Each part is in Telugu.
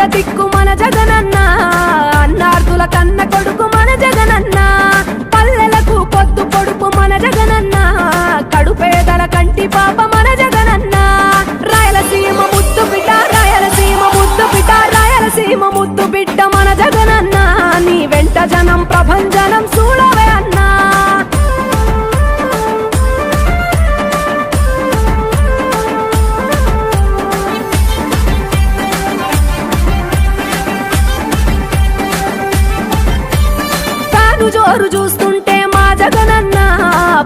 పెద్ద దిక్కు మన జగనన్న, అన్నార్థుల కన్న కొడుకు మన జగనన్న, పల్లెలకు పొద్దు పొడుపు మన జగనన్న, కడుపేదల కంటి పాప మన జగనన్న. రాయలసీమ ముద్దు బిడ్డ, రాయలసీమ ముద్దు బిడ్డ, రాయలసీమ ముద్దు బిడ్డ మన జగనన్న, నీ వెంట జనం ప్రభంజనం చూడవే అన్నా. జోరు చూస్తుంటే మా జగనన్న,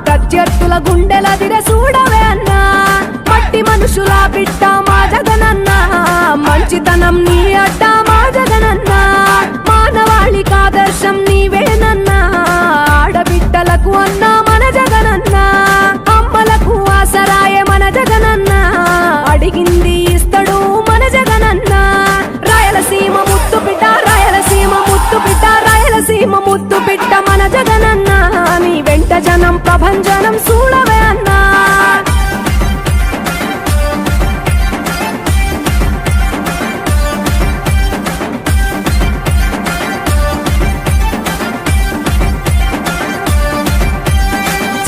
ప్రత్యర్థుల గుండెల దిర చూడవే అన్నా. మట్టి మనుషుల బిడ్డ మా జగనన్న, మంచితనం నీ అడ్డ మా జగనన్న, మానవాళికి ఆదర్శం నీవేనన్నా. ఆడబిడ్డలకు అన్నా మన జగనన్న, అమ్మలకు ఆసరాయే మన జగనన్న, అడిగింది ఇస్తడు మన జగనన్న. రాయలసీమ ముద్దు బిడ్డ, రాయలసీమ ముద్దు బిడ్డ, రాయలసీమ ముద్దు బిడ్డ మన జగనన్న, నీ వెంట జనం ప్రభంజనం చూడవే అన్నా.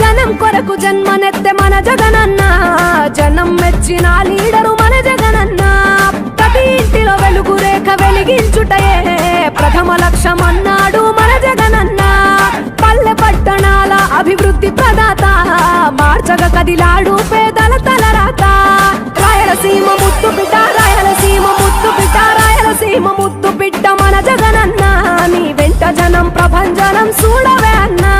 జనం కొరకు జన్మనెత్తే మన జగనన్న, జనం మెచ్చిన లీడరు మన జగనన్న. ప్రతి ఇంటిలో వెలుగు రేఖ వెలిగించుటయే ప్రథమ లక్ష్యం అన్నాడు మన జగనన్న. పల్లె పట్టణాల అభివృద్ధి ప్రదాత, మార్చగ కదిలాడు పేదల తలరాత. రాయలసీమ ముద్దు బిడ్డ, రాయలసీమ ముద్దు బిడ్డ, రాయలసీమ ముద్దు బిడ్డ మన జగనన్న, నీ వెంట జనం ప్రభంజనం చూడవే అన్నా.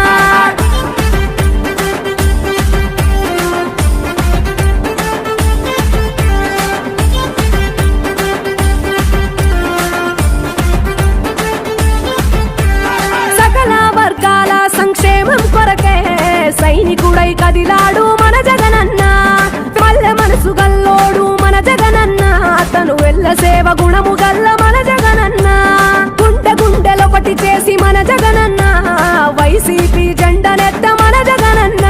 సంక్షేమం కొరకే సైనికుడై కదిలాడు మన జగనన్న. పల్లె మనసు గల్లోడు మన జగనన్న, అతను వెళ్ళ సేవ గుణము గల్ల మన జగనన్న. గుండె గుండెలొకటి చేసి మన జగనన్న, వైసీపీ జెండనెత్త మన జగనన్న.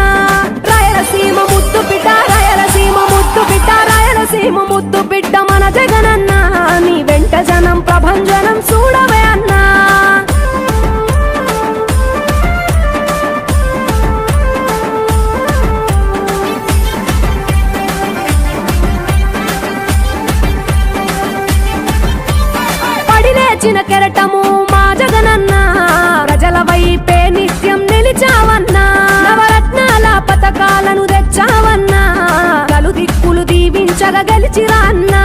రాయలసీమ ముద్దు బిడ్డ, రాయలసీమ ముద్దు బిడ్డ, రాయలసీమ ముద్దు బిడ్డ మన జగనన్న, నీ వెంట జనం ప్రభంజనం చూడవే అన్నా. చిన్న కెరటము మా జగనన్న, ప్రజల వైపే నిత్యం నిలిచావన్నా. నవరత్నాల పథకాలను తెచ్చావన్నా, కలు దిక్కులు దీవించగా గెలిచిరా అన్నా.